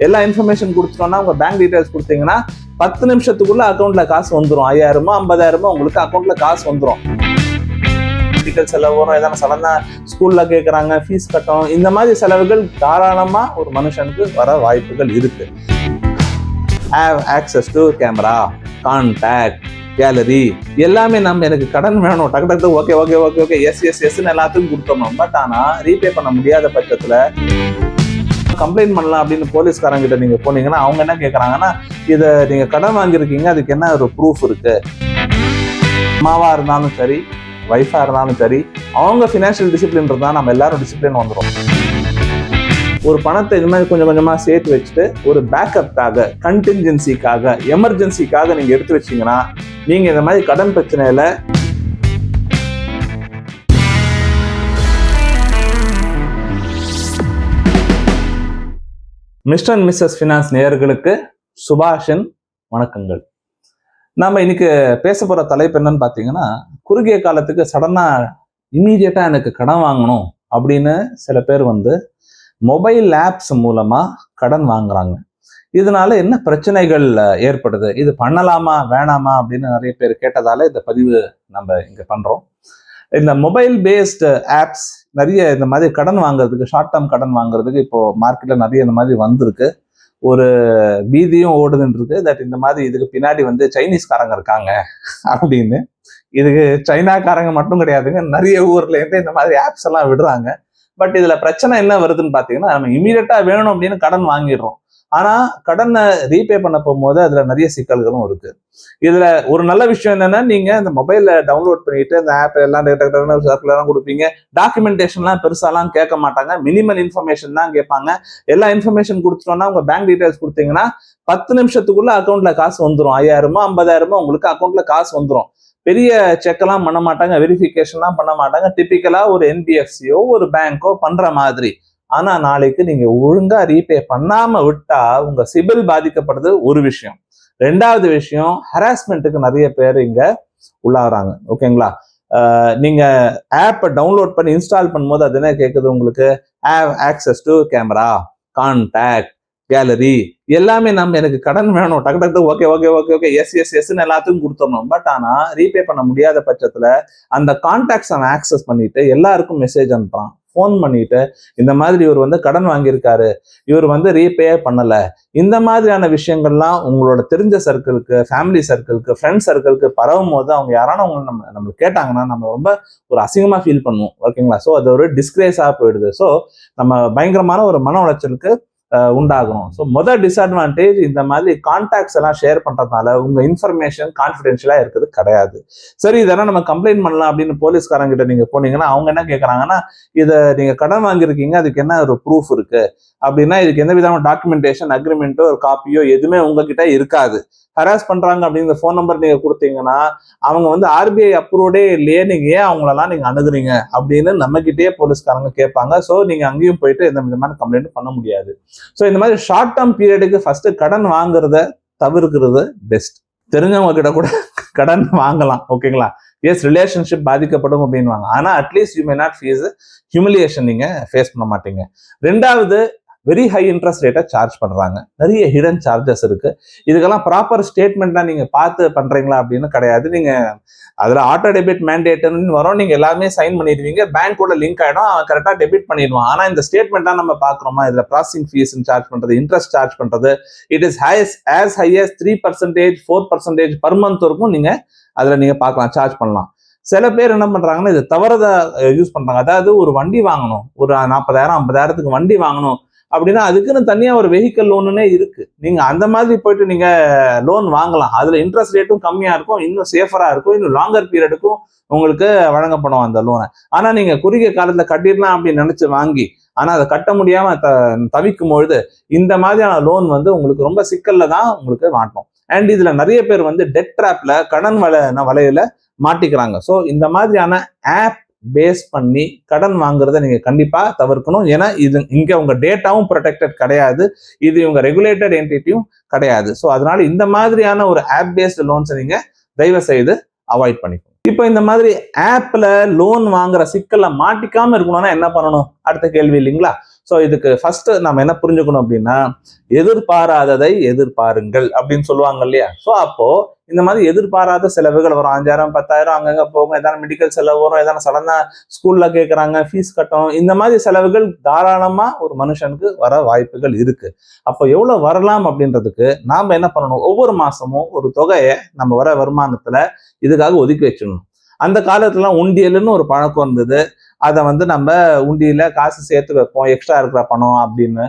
எல்லா இன்ஃபர்மேஷன் கொடுத்துட்டோம்னா உங்க பேங்க் டீடைல்ஸ் கொடுத்தீங்கன்னா 10 நிமிஷத்துக்குள்ள அக்கௌண்ட்ல காசு வந்துடும். 5000 50,000 உங்களுக்கு அக்கௌண்ட்ல காசு வந்துடும். மெடிக்கல் செலவு வரும், எதனா சடனா ஸ்கூல்ல கேட்கறாங்க, ஃபீஸ் கட்டணும், இந்த மாதிரி செலவுகள் தாராளமா ஒரு மனுஷனுக்கு வர வாய்ப்புகள் இருக்கு. Have access to camera, contact, gallery எல்லாமே. நம்ம எனக்கு கடன் வேணும், டக்கு டக்கு okay okay okay okay yes yes எஸ்ன்னு எல்லாத்துக்கும் கொடுத்துடணும். பட் ஆனா ரீபே பண்ண முடியாத பட்சத்துல கம்ப்ளைண்ட் பண்ணலாம் அப்படின்னு போலீஸ்காரங்க கிட்ட நீங்க போனீங்கன்னா அவங்க என்ன கேட்கறாங்கன்னா, இதை நீங்க கடன் வாங்கியிருக்கீங்க, அதுக்கு என்ன ஒரு ப்ரூஃப் இருக்கு? அம்மாவா இருந்தாலும் சரி, வைஃபா இருந்தாலும் சரி, அவங்க ஃபினான்ஷியல் டிசிப்ளின் இருந்தா நம்ம எல்லாரும் டிசிப்ளின் வந்துடும். ஒரு பணத்தை இது மாதிரி கொஞ்சம் கொஞ்சமா சேர்த்து வச்சுட்டு ஒரு பேக்கப்காக, கண்டின்ஜென்சிக்காக, எமர்ஜென்சிக்காக நீங்க எடுத்து வச்சீங்கன்னா நீங்க இந்த மாதிரி கடன் பிரச்சனையில மிஸ்டர் அண்ட் மிஸ்ஸஸ் ஃபினான்ஸ் நேயர்களுக்கு சுபாஷின் வணக்கங்கள். நம்ம இன்னைக்கு பேச போற தலைப்பு என்னன்னு பாத்தீங்கன்னா, குறுகிய காலத்துக்கு சடனா இமீடியட்டா எனக்கு கடன் வாங்கணும் அப்படின்னு சில பேர் மொபைல் ஆப்ஸ் மூலமா கடன் வாங்குறாங்க. இதனால என்ன பிரச்சனைகள் ஏற்படுது, இது பண்ணலாமா வேணாமா அப்படின்னு நிறைய பேர் கேட்டதால இந்த பதிவு நம்ம இங்க பண்றோம். இந்த மொபைல் பேஸ்டு ஆப்ஸ் நிறைய இந்த மாதிரி கடன் வாங்குறதுக்கு, ஷார்ட் டேர்ம் கடன் வாங்குறதுக்கு இப்போ மார்க்கெட்ல நிறைய இந்த மாதிரி வந்திருக்கு. ஒரு பீதியும் ஓடுதுன்னு இருக்கு தட் இந்த மாதிரி இதுக்கு பின்னாடி சைனீஸ்காரங்க இருக்காங்க அப்படின்னு. இதுக்கு சைனாக்காரங்க மட்டும் கிடையாதுங்க, நிறைய ஊர்ல இருந்து இந்த மாதிரி ஆப்ஸ் எல்லாம் விடுறாங்க. பட் இதுல பிரச்சனை என்ன வருதுன்னு பாத்தீங்கன்னா, நம்ம இமீடியட்டா வேணும் அப்படின்னு கடன் வாங்கிடுறோம். ஆனா கடனை ரீபே பண்ண போகும்போது அதுல நிறைய சிக்கல்களும் இருக்கு. இதுல ஒரு நல்ல விஷயம் என்னன்னா, நீங்க இந்த மொபைல்ல டவுன்லோட் பண்ணிட்டு இந்த ஆப் எல்லாம் சர்க்குலர் கொடுப்பீங்க. டாக்குமெண்டேஷன்லாம் பெருசாலாம் கேட்க மாட்டாங்க, மினிமல் இன்ஃபர்மேஷன் தான் கேட்பாங்க. எல்லா இன்ஃபர்மேஷன் கொடுத்துட்டோம்னா உங்க பேங்க் டீடைல்ஸ் கொடுத்தீங்கன்னா 10 நிமிஷத்துக்குள்ள அக்கௌண்ட்ல காசு வந்துடும். 5000 50,000 உங்களுக்கு அக்கௌண்ட்ல காசு வந்துடும். பெரிய செக்லாம் பண்ண மாட்டாங்க, வெரிஃபிகேஷன்லாம் பண்ண மாட்டாங்க. டிபிக்கலா ஒரு என்பிஎஃப்சியோ ஒரு பேங்கோ பண்ற மாதிரி. ஆனா நாளைக்கு நீங்க ஒழுங்கா ரீபே பண்ணாம விட்டா உங்க சிபில் பாதிக்கப்படுறது ஒரு விஷயம். ரெண்டாவது விஷயம், ஹராஸ்மெண்ட்டுக்கு நிறைய பேர் இங்க உள்ளாகிறாங்க. ஓகேங்களா? நீங்க ஆப்பை டவுன்லோட் பண்ணி இன்ஸ்டால் பண்ணும்போது அது என்ன கேட்குது உங்களுக்கு? Have access to camera, contact, gallery எல்லாமே. நம்ம எனக்கு கடன் வேணும், டக்கு டக்கு okay okay okay okay yes yes எஸ்ன்னு எல்லாத்துக்கும் கொடுத்துடணும். பட் ஆனா ரீபே பண்ண முடியாத பட்சத்துல அந்த கான்டாக்ட்ஸ் அவன் ஆக்சஸ் பண்ணிட்டு எல்லாருக்கும் மெசேஜ் அனுப்புறான், ஃபோன் பண்ணிட்டு இந்த மாதிரி இவர் கடன் வாங்கியிருக்காரு, இவர் ரீபே பண்ணல. இந்த மாதிரியான விஷயங்கள்லாம் உங்களோட தெரிஞ்ச சர்க்கிளுக்கு, ஃபேமிலி சர்க்கிளுக்கு, ஃப்ரெண்ட் சர்க்கிளுக்கு பரவும் போது அவங்க யாரான நம்ம கேட்டாங்கன்னா நம்ம ரொம்ப ஒரு அசிங்கமா ஃபீல் பண்ணுவோம். ஓகேங்களா? ஸோ அது ஒரு டிஸ்கிரேஸா போயிடுது. ஸோ நம்ம பயங்கரமான ஒரு மன உளைச்சலுக்கு உண்டாகணும். ஸோ முதல் டிஸ்அட்வான்டேஜ், இந்த மாதிரி கான்டாக்ட்ஸ் எல்லாம் ஷேர் பண்றதுனால உங்க இன்ஃபர்மேஷன் கான்ஃபிடென்ஷியலா இருக்கிறது கிடையாது. சரி, இதெல்லாம் நம்ம கம்ப்ளைண்ட் பண்ணலாம் அப்படின்னு போலீஸ்காரங்க கிட்ட நீங்க போனீங்கன்னா அவங்க என்ன கேட்கறாங்கன்னா, இதை நீங்க கடன் வாங்கியிருக்கீங்க, அதுக்கு என்ன ஒரு ப்ரூஃப் இருக்கு அப்படின்னா, இதுக்கு எந்த விதமான டாக்குமெண்டேஷன், அக்ரிமெண்ட்டோ ஒரு காப்பியோ எதுவுமே உங்ககிட்ட இருக்காது. ஹராஸ் பண்றாங்க அப்படின்னு ஃபோன் நம்பர் நீங்க கொடுத்தீங்கன்னா அவங்க ஆர்பிஐ அப்ரூவ்டே இல்லையே, நீங்க ஏன் அவங்களெல்லாம் நீங்க அணுகுறீங்க அப்படின்னு நம்ம கிட்டே போலீஸ்காரங்க கேட்பாங்க. ஸோ நீங்க அங்கேயும் போயிட்டு எந்த விதமான கம்ப்ளைண்ட் பண்ண முடியாது. ஸோ இந்த மாதிரி ஷார்ட் டேர்ம் பீரியடுக்கு ஃபர்ஸ்ட் கடன் வாங்குறத தவிர்க்கிறது பெஸ்ட். தெரிஞ்சவங்க கிட்ட கூட கடன் வாங்கலாம். ஓகேங்களா? எஸ், ரிலேஷன்ஷிப் பாதிக்கப்படும் அப்படின்வாங்க. ஆனா at least you may not face humiliation, நீங்க ஃபேஸ் பண்ண மாட்டீங்க. ரெண்டாவது, வெரி ஹை இன்ட்ரெஸ்ட் ரேட்டை சார்ஜ் பண்றாங்க. நிறைய ஹிடன் சார்ஜஸ் இருக்கு. இதுக்கெல்லாம் ப்ராப்பர் ஸ்டேட்மெண்ட்டா நீங்க பார்த்து பண்றீங்களா அப்படின்னு கிடையாது. நீங்க அதுல ஆட்டோ டெபிட் மேண்டேட்னு வரும், நீங்க எல்லாமே சைன் பண்ணிடுவீங்க, பேங்க் கூட லிங்க் ஆயிடும், அவன் கரெக்டா டெபிட் பண்ணிடுவான். ஆனா இந்த ஸ்டேட்மெண்ட்டா நம்ம பாக்குறோமா? இதுல ப்ராசஸிங் ஃபீஸ் சார்ஜ் பண்றது, இன்ட்ரெஸ்ட் சார்ஜ் பண்றது, it is as high as 3%, 4% per month இருக்கும். நீங்க அதுல நீங்க பார்க்கலாம், சார்ஜ் பண்ணலாம். சில பேர் என்ன பண்றாங்கன்னா இது தவறதா யூஸ் பண்றாங்க. அதாவது ஒரு வண்டி வாங்கணும், ஒரு 40,000 50,000 வண்டி வாங்கணும் அப்படின்னா அதுக்குன்னு தனியா ஒரு வெஹிக்கல் லோனுன்னே இருக்கு. நீங்க அந்த மாதிரி போயிட்டு நீங்க லோன் வாங்கலாம். அதுல இன்ட்ரெஸ்ட் ரேட்டும் கம்மியா இருக்கும், இன்னும் சேஃபரா இருக்கும், இன்னும் லாங்கர் பீரியடுக்கும் உங்களுக்கு வழங்கப்படும் அந்த லோனை. ஆனா நீங்க குறுகிய காலத்துல கட்டிடலாம் அப்படின்னு நினைச்சு வாங்கி ஆனா அதை கட்ட முடியாம தவிக்கும் பொழுது இந்த மாதிரியான லோன் உங்களுக்கு ரொம்ப சிக்கல்ல தான் உங்களுக்கு மாட்டோம். அண்ட் இதுல நிறைய பேர் டெட் ட்ராப்ல, கடன் வலையில மாட்டிக்கிறாங்க. ஸோ இந்த மாதிரியான ஆப் பேஸ் பண்ணி கடன் வாங்குறத நீங்க கண்டிப்பா தவிர்க்கணும். ஏன்னா இது இங்க உங்க டேட்டாவும் ப்ரொடெக்டட் கிடையாது, இது இவங்க ரெகுலேட்டட் என்டிட்டியும் கிடையாது. ஸோ அதனால இந்த மாதிரியான ஒரு ஆப் பேஸ்டு லோன்ஸை நீங்க தயவு செய்து அவாய்ட் பண்ணிக்கணும். இப்போ இந்த மாதிரி ஆப்ல லோன் வாங்குற சிக்கல்ல மாட்டிக்காம இருக்கணும்னா என்ன பண்ணணும்? அடுத்த கேள்வி இல்லைங்களா? ஸோ இதுக்கு ஃபர்ஸ்ட் நம்ம என்ன புரிஞ்சுக்கணும் அப்படின்னா, எதிர்பாராததை எதிர்பாருங்கள் அப்படின்னு சொல்லுவாங்க இல்லையா? ஸோ அப்போ இந்த மாதிரி எதிர்பாராத செலவுகள் வரும். 5000 10,000 அங்கங்க போகும். ஏதாவது மெடிக்கல் செலவு வரும், ஏதாவது சடனா ஸ்கூல்ல கேட்கறாங்க, ஃபீஸ் கட்டணும். இந்த மாதிரி செலவுகள் தாராளமா ஒரு மனுஷனுக்கு வர வாய்ப்புகள் இருக்கு. அப்போ எவ்வளவு வரலாம் அப்படின்றதுக்கு நாம என்ன பண்ணணும், ஒவ்வொரு மாசமும் ஒரு தொகையை நம்ம வர வருமானத்துல இதுக்காக ஒதுக்கி வச்சிடணும். அந்த காலத்துல உண்டியல்னு ஒரு பழக்கம் இருந்தது. அதை நம்ம உண்டியில காசு சேர்த்து வைப்போம், எக்ஸ்ட்ரா இருக்கிற பணம் அப்படின்னு.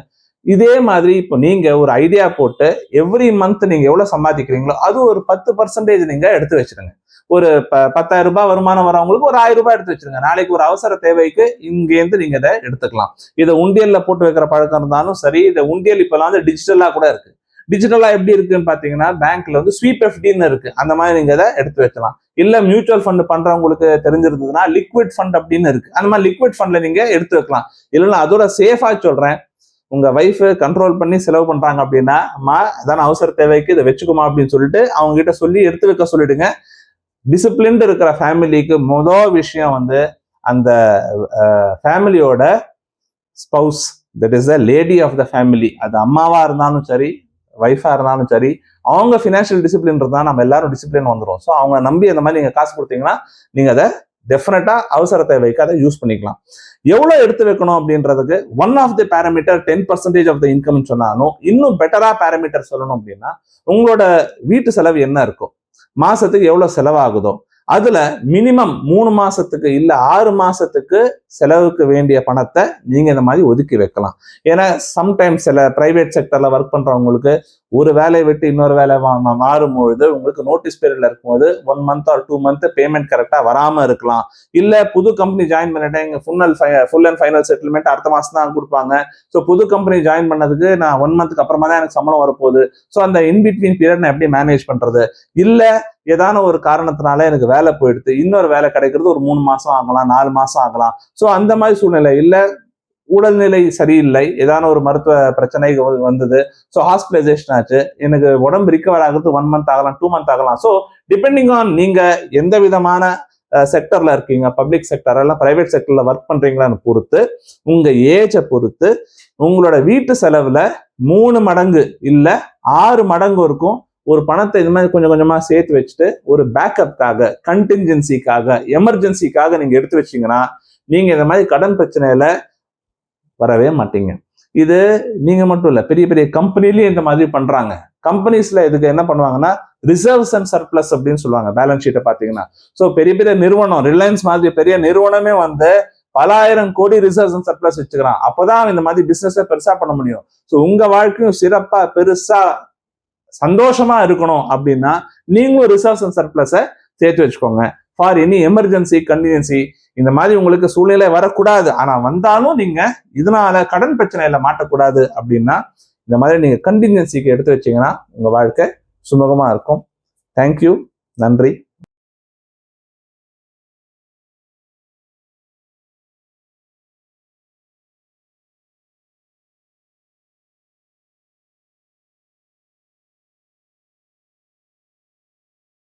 இதே மாதிரி இப்போ நீங்க ஒரு ஐடியா போட்டு எவ்ரி மந்த் நீங்க எவ்வளவு சம்பாதிக்கிறீங்களோ அது ஒரு 10% நீங்க எடுத்து வச்சிருங்க. ஒரு 10,000 ரூபாய் வருமானம் வரவங்களுக்கு ஒரு 1000 ரூபாய் எடுத்து வச்சிருங்க. நாளைக்கு ஒரு அவசர தேவைக்கு இங்கேருந்து நீங்க இதை எடுத்துக்கலாம். இதை உண்டியல்ல போட்டு வைக்கிற பழக்கம் இருந்தாலும் சரி, இதை உண்டியல் இப்பெல்லாம் டிஜிட்டலா கூட இருக்கு. டிஜிட்டலா எப்படி இருக்குன்னு பாத்தீங்கன்னா, பேங்க்ல ஸ்வீப் எஃப்டின்னு இருக்கு. அந்த மாதிரி நீங்க இதை எடுத்து வைக்கலாம். இல்ல மியூச்சுவல் ஃபண்ட் பண்றவங்களுக்கு தெரிஞ்சிருந்ததுன்னா லிக்விட் ஃபண்ட் அப்படின்னு இருக்கு. அந்த மாதிரி லிக்விட் ஃபண்ட்ல நீங்க எடுத்து வைக்கலாம். இல்லைன்னா அதோட சேஃபா சொல்றேன், உங்க வைஃப் கண்ட்ரோல் பண்ணி செலவு பண்றாங்க அப்படின்னா, அம்மா அதான அவசர தேவைக்கு இதை வச்சுக்குமா அப்படின்னு சொல்லிட்டு அவங்க கிட்ட சொல்லி எடுத்து வைக்க சொல்லிடுங்க. டிசிப்ளின்டு இருக்கிற ஃபேமிலிக்கு முதல் விஷயம் அந்த ஃபேமிலியோட spouse, that is the lady of the family. அது அம்மாவா இருந்தாலும் சரி, வைஃபா இருந்தாலும் சரி, அவங்க ஃபினான்ஷியல் டிசிப்ளின் இருந்தா நம்ம எல்லாரும் டிசிப்ளின் வந்துடும். ஸோ அவங்க நம்பி அந்த மாதிரி நீங்க காசு கொடுத்தீங்கன்னா நீங்க அதை டெஃபினட்டா அவசர தேவைக்கு அதை யூஸ் பண்ணிக்கலாம். எவ்வளவு எடுத்து வைக்கணும் அப்படின்றதுக்கு one of the parameter 10% of the income சொன்னாலும், இன்னும் பெட்டரா பேராமீட்டர் சொல்லணும் அப்படின்னா, உங்களோட வீட்டு செலவு என்ன இருக்கும், மாசத்துக்கு எவ்வளவு செலவாகுதோ அதுல மினிமம் 3 மாசத்துக்கு இல்ல 6 மாசத்துக்கு செலவுக்கு வேண்டிய பணத்தை நீங்க இந்த மாதிரி ஒதுக்கி வைக்கலாம். ஏன்னா சம்டைம்ஸ் சில பிரைவேட் செக்டர்ல ஒர்க் பண்றவங்களுக்கு ஒரு வேலையை விட்டு இன்னொரு வேலை மாறும்பொழுது உங்களுக்கு நோட்டீஸ் பீரியட்ல இருக்கும்போது 1 month or 2 month பேமெண்ட் கரெக்டா வராம இருக்கலாம். இல்ல புது கம்பெனி ஜாயின் பண்ணிட்டேன், ஃபுல் அண்ட் ஃபைனல் செட்டில்மெண்ட் அடுத்த மாசம் தான் கொடுப்பாங்க. ஸோ புது கம்பெனி ஜாயின் பண்ணதுக்கு நான் 1 month அப்புறமா தான் எனக்கு சம்பளம் வரப்போகுது. ஸோ அந்த இன்பிட்வீன் பீரியட் நான் எப்படி மேனேஜ் பண்றது? இல்ல ஏதான ஒரு காரணத்தினால எனக்கு வேலை போயிடுது, இன்னொரு வேலை கிடைக்கிறது ஒரு 3 மாசம் ஆகலாம், 4 மாசம் ஆகலாம். ஸோ அந்த மாதிரி சூழ்நிலை இல்ல, உடல்நிலை சரியில்லை, ஏதான ஒரு மருத்துவ பிரச்சனை வந்தது, ஸோ ஹாஸ்பிட்டலைசேஷன் ஆச்சு, எனக்கு உடம்பு ரிகவர் ஆகுறது 1 month ஆகலாம், 2 month ஆகலாம். ஸோ டிபெண்டிங் ஆன் நீங்க எந்த விதமான செக்டர்ல இருக்கீங்க, பப்ளிக் செக்டர் எல்லாம் பிரைவேட் செக்டர்ல ஒர்க் பண்றீங்களான்னு பொறுத்து, உங்க ஏஜை பொறுத்து உங்களோட வீட்டு செலவுல 3 மடங்கு இல்ல 6 மடங்கு இருக்கும் ஒரு பணத்தை இது மாதிரி கொஞ்சம் கொஞ்சமா சேர்த்து வச்சுட்டு ஒரு பேக்கப்காக, கண்டின்ஜென்சிக்காக, எமர்ஜென்சிக்காக நீங்க எடுத்து வச்சீங்கன்னா நீங்க இந்த மாதிரி கடன் பிரச்சனையில வரவே மாட்டீங்க. இது நீங்க மட்டும் இல்ல, பெரிய பெரிய கம்பெனிலயும் இந்த மாதிரி பண்றாங்க. கம்பெனிஸ்ல இதுக்கு என்ன பண்ணுவாங்கன்னா ரிசர்வ்ஸ் அண்ட் சர்ப்ளஸ் அப்படின்னு சொல்லுவாங்க. பேலன்ஸ் ஷீட்டை பாத்தீங்கன்னா, ஸோ பெரிய பெரிய நிறுவனம், ரிலையன்ஸ் மாதிரி பெரிய நிறுவனமே பல ஆயிரம் கோடி ரிசர்வ்ஸ் அண்ட் சர்ப்ளஸ் வச்சுக்கிறான். அப்பதான் இந்த மாதிரி பிசினஸ் பெருசா பண்ண முடியும். ஸோ உங்க வாழ்க்கையும் சிறப்பா பெருசா சந்தோஷமா இருக்கணும் அப்படின்னா நீங்களும் ரிசர்வ்ஸ் அண்ட் சர்ப்ளஸை சேர்த்து வச்சுக்கோங்க. ஃபார் எனி எமர்ஜென்சி, கன்வீனியன்சி, இந்த மாதிரி உங்களுக்கு சூழ்நிலை வரக்கூடாது, ஆனா வந்தாலும் நீங்க இதனால கடன் பிரச்சனையில மாட்டக்கூடாது அப்படின்னா இந்த மாதிரி நீங்க கண்டின்ஜென்சிக்கு எடுத்து வச்சீங்கன்னா உங்க வாழ்க்கை சுமூகமா இருக்கும். தேங்க்யூ. நன்றி.